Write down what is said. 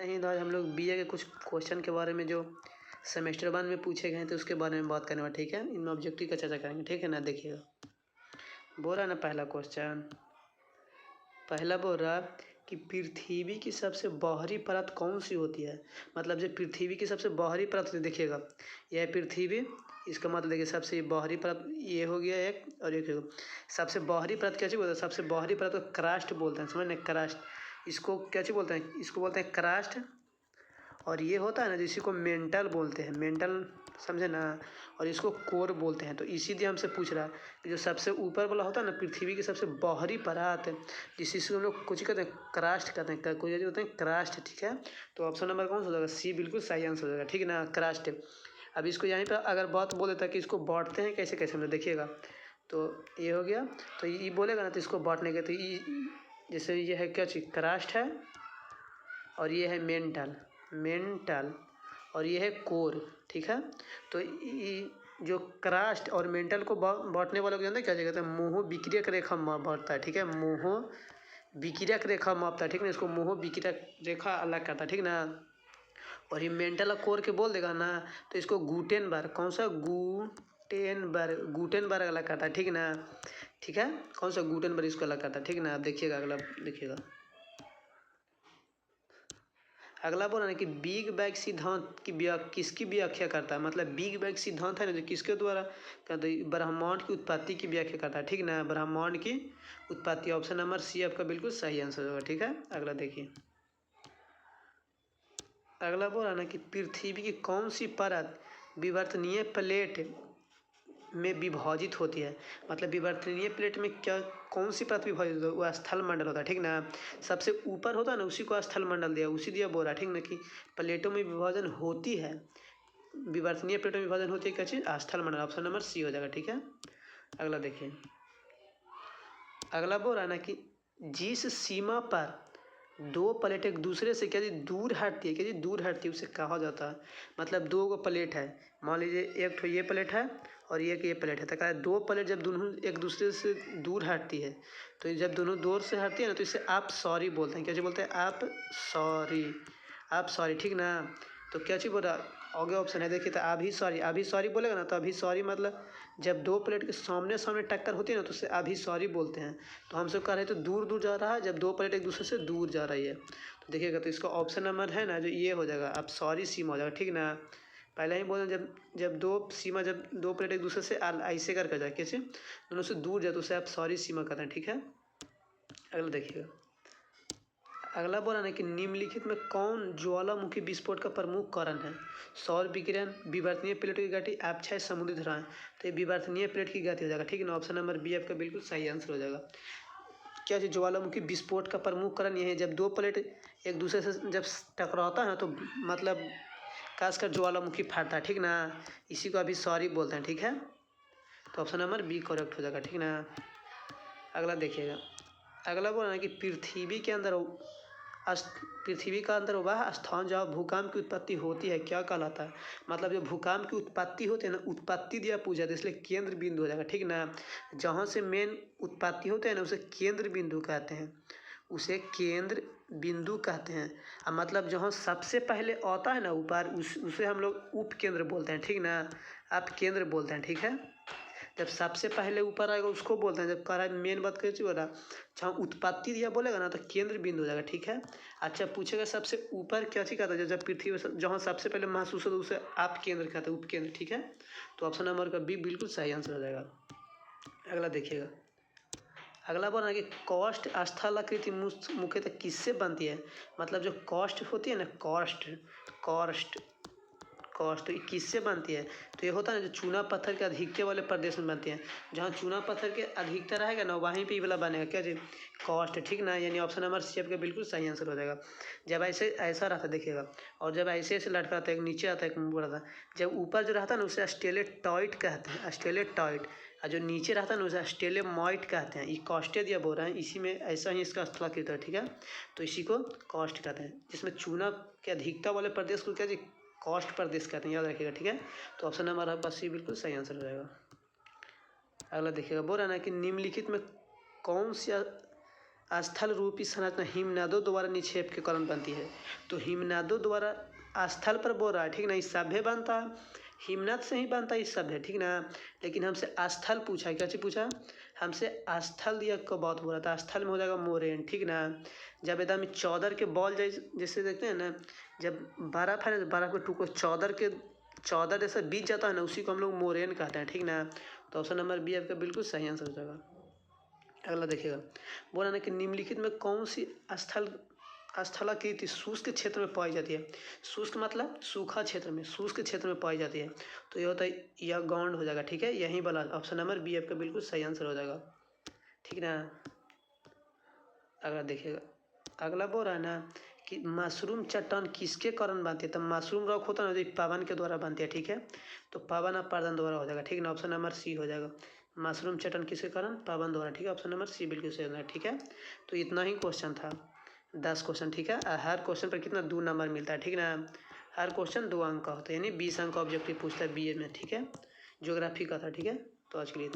नहीं तो आज हम लोग बीए के कुछ क्वेश्चन के बारे में जो सेमेस्टर 1 में पूछे गए थे उसके बारे में बात करने वाले, ठीक है। इनमें ऑब्जेक्टिव का चर्चा करेंगे, ठीक है ना। देखिएगा, बोल रहा ना पहला क्वेश्चन, पहला बोल रहा कि पृथ्वी की सबसे बाहरी परत कौन सी होती है। मतलब जो पृथ्वी की सबसे बाहरी परत होती है, देखिएगा यह है पृथ्वी, इसका मतलब देखिए सबसे बाहरी परत ये हो गया एक, और एक सबसे बाहरी परत क्या चीज़ बोलते हैं, सबसे बाहरी परत को क्रास्ट बोलते हैं, समझ नहीं, क्रास्ट। इसको क्या चीज़ बोलते हैं, इसको बोलते हैं क्रास्ट। और ये होता है ना जिसी को मेंटल बोलते हैं, मेंटल, समझे ना। और इसको कोर बोलते हैं। तो इसीलिए हमसे पूछ रहा है कि जो सबसे ऊपर वाला होता है ना पृथ्वी की सबसे बाहरी परत, जिसे हम लोग कुछ कहते हैं क्रास्ट कहते हैं, कुछ होते हैं क्रास्ट, ठीक है। तो ऑप्शन नंबर कौन सा हो जाएगा, सी बिल्कुल सही आंसर हो जाएगा, ठीक है ना, क्रास्ट। अब इसको यहीं पर अगर बात बोल देता कि इसको बांटते हैं कैसे कैसे, मतलब देखिएगा, तो ये हो गया, तो ये बोलेगा ना तो इसको बांटने के, तो ये जैसे ये है क्या चीज़, क्रास्ट है, और ये है मेंटल, और ये है कोर, ठीक है। तो ये जो क्रास्ट और मेंटल को बांटने वालों को जानते हैं क्या कहते हैं, मोह विक्रियक रेखा बांटता है, ठीक है, मोह विक्रियक रेखा मापता है, ठीक है ना। इसको मोह विक्रियक रेखा अलग करता है, ठीक ना। और ये मेंटल और कोर के बोल देगा ना तो इसको गुटेनबर्ग, कौन सा, गुटेनबर्ग अलग करता है, ठीक ना, ठीक है। कौन सा, गुटेनबर्ग इसको अलग करता है, ठीक ना। अब देखिएगा अगला, देखिएगा अगला बोला ना कि बिग बैंग सिद्धांत की किसकी व्याख्या करता है। मतलब बिग बैंग सिद्धांत है ना जो किसके द्वारा कहते हैं, ब्रह्मांड की उत्पत्ति की व्याख्या करता है, ठीक ना, ब्रह्मांड की उत्पत्ति। ऑप्शन नंबर सी आपका बिल्कुल सही आंसर होगा, ठीक है। अगला देखिए, अगला बोला ना कि पृथ्वी की कौन सी परत विवर्तनीय प्लेट में विभाजित होती है। मतलब विवर्तनीय प्लेट में क्या, कौन सी परत विभाजित होता है, वो स्थल मंडल होता है, ठीक ना। सबसे ऊपर होता है ना उसी को स्थल मंडल दिया, उसी दिया बोला, ठीक ना, कि प्लेटों में विभाजन होती है, विवर्तनीय प्लेटों में विभाजन होती है क्या चीज़, स्थल मंडल। ऑप्शन नंबर सी हो जाएगा, ठीक है। अगला देखिए, अगला बोल रहा है ना कि जिस सीमा पर दो प्लेट एक दूसरे से क्या जी दूर हटती है, क्या जी दूर हटती है, उसे कहा जाता है। मतलब दो गो प्लेट है, मान लीजिए एक तो ये प्लेट है और एक ये प्लेट है, तो क्या है, दो प्लेट जब दोनों एक दूसरे से दूर हटती है, तो जब दोनों दूर से हटती है ना तो इसे आप सॉरी बोलते हैं, क्या जी बोलते हैं, आप सॉरी, आप सॉरी, ठीक ना। तो क्या चीज़ बोल रहा, आगे ऑप्शन है देखिए, तो अभी सॉरी बोलेगा ना तो अभी सॉरी मतलब जब दो प्लेट के सामने सामने टक्कर होती है ना तो उसे अभी सॉरी बोलते हैं। तो हमसे कह रहे तो दूर दूर जा रहा है, जब दो प्लेट एक दूसरे से दूर जा रही है, तो देखिएगा तो इसका ऑप्शन नंबर है ना जो ये हो जाएगा, अब सॉरी सीमा हो जाएगा, ठीक ना। पहले ही बोले जब दो प्लेट एक दूसरे से ऐसे करके जाए, कैसे दोनों से दूर जाए तो उसे आप सॉरी सीमा कहते हैं, ठीक है। अगला देखिएगा, अगला बोला ना कि निम्नलिखित में कौन ज्वालामुखी विस्फोट का प्रमुख कारण है। सौर विकिरण, विवर्तनीय प्लेट की गति, अपक्षय, समुद्री धाराएं। तो ये विवर्तनीय प्लेट की गति हो जाएगा, ठीक है ना। ऑप्शन नंबर बी आपका बिल्कुल सही आंसर हो जाएगा। क्या है, ज्वालामुखी विस्फोट का प्रमुख कारण यह है जब दो प्लेट एक दूसरे से जब टकराता है तो मतलब खासकर ज्वालामुखी फाटता है, ठीक ना। इसी को अभी सॉरी बोलते हैं, ठीक है। तो ऑप्शन नंबर बी करेक्ट हो जाएगा, ठीक ना। अगला देखिएगा, अगला बोला ना कि पृथ्वी का अंदर वह स्थान जहाँ भूकंप की उत्पत्ति होती है क्या कहलाता है। मतलब जो भूकंप की उत्पत्ति होती है ना, उत्पत्ति दिया पूछा तो इसलिए केंद्र बिंदु हो जाएगा, ठीक ना। जहाँ से मेन उत्पत्ति होते हैं ना उसे केंद्र बिंदु कहते हैं, उसे केंद्र बिंदु कहते हैं। अब मतलब जहाँ सबसे पहले आता है ना ऊपर उसे हम लोग उप केंद्र बोलते हैं, ठीक ना, आप केंद्र बोलते हैं, ठीक है। जब सबसे पहले ऊपर आएगा उसको बोलते हैं, जब कह रहा है मेन बात कैसी बोला, जहाँ उत्पत्ति दिया बोलेगा ना तो केंद्र बिंदु हो जाएगा, ठीक है। अच्छा पूछेगा सबसे ऊपर क्या चीज़ कहता है, जब पृथ्वी जहाँ सबसे पहले महसूस होता है उसे आप केंद्र कहते हैं, उपकेंद्र, ठीक है। तो ऑप्शन नंबर का बी बिल्कुल सही आंसर हो जाएगा। अगला देखिएगा, अगला बोला कि कॉस्ट स्थलाकृति मुख्यतः किससे बनती है। मतलब जो कॉस्ट होती है ना, कॉस्ट कॉस्ट, तो ये किससे बनती है। तो ये होता है ना जो चूना पत्थर के अधिकता वाले प्रदेश में बनती है, जहाँ चूना पत्थर के अधिकता रहेगा ना वहीं पे ये वाला बनेगा, क्या जी कॉस्ट, ठीक ना। यानी ऑप्शन नंबर सी आपका बिल्कुल सही आंसर हो जाएगा। जब ऐसे ऐसा रहता है देखिएगा, और जब ऐसे ऐसे लटका रहता है, एक नीचे आता है एक ऊपर आता है, जब ऊपर जो रहता है ना उसे स्टेलेटॉइड कहते हैं, स्टेलेटॉइड, और जो नीचे रहता है ना उसे स्टेलेमॉइड कहते हैं। ये कॉस्टे दिया बोल रहे हैं, इसी में ऐसा ही इसका स्थलाकृत है, ठीक है। तो इसी को कॉस्ट कहते हैं, जिसमें चूना के अधिकता वाले प्रदेश को क्या जी कॉस्ट प्रदेश कहते हैं, याद रखिएगा, ठीक है। तो ऑप्शन नंबर आपका सी बिल्कुल सही आंसर हो जाएगा। अगला देखिएगा, बोल रहा है ना कि निम्नलिखित में कौन सा स्थल रूपी संरचना हिमनदों द्वारा निक्षेप के कारण बनती है। तो हिमनदों द्वारा स्थल पर बोल रहा है, ठीक ना, इस सभ्य बनता है, हिमनद से ही बनता है इस सभ्य, ठीक ना। लेकिन हमसे स्थल पूछा, क्या चीज़ पूछा हमसे, स्थल दिया को बहुत बोला था, स्थल में हो जाएगा मोरेन, ठीक ना। जब एकदम चौदर के बॉल जैसे देखते हैं ना, जब बर्फ़ है ना, बर्फ़ के टुकड़े चौदर जैसा बीत जाता है ना, उसी को हम लोग मोरेन कहते हैं, ठीक ना। तो ऑप्शन नंबर बी आपका बिल्कुल सही आंसर हो जाएगा। अगला देखिएगा, बोला ना कि निम्नलिखित में कौन सी स्थलाकृति शुष्क क्षेत्र में पाई जाती है। शुष्क मतलब सूखा क्षेत्र में, शुष्क क्षेत्र में पाई जाती है। तो ये होता है यह गौंड हो जाएगा, ठीक है, यही वाला ऑप्शन नंबर बी आपका बिल्कुल सही आंसर हो जाएगा, ठीक ना। अगला देखिएगा, अगला बोल रहा है ना कि मशरूम चट्टान किसके कारण बनती है। तो मशरूम रॉक होता है ना, जो पवन के द्वारा बनती है, ठीक है। तो पवन अपर्दन द्वारा हो जाएगा, ठीक ना, ऑप्शन नंबर सी हो जाएगा। मशरूम चट्टान किसके कारण, पवन द्वारा, ठीक है, ऑप्शन नंबर सी बिल्कुल सही हो जाएगा, ठीक है। तो इतना ही क्वेश्चन था, 10 क्वेश्चन, ठीक है। हर क्वेश्चन पर कितना 2 नंबर मिलता है, ठीक ना। हर क्वेश्चन 2 अंक का होता है, यानी 20 अंक का ऑब्जेक्टिव पूछता है BA में, ठीक है। ज्योग्राफी का था, ठीक है। तो आज के लिए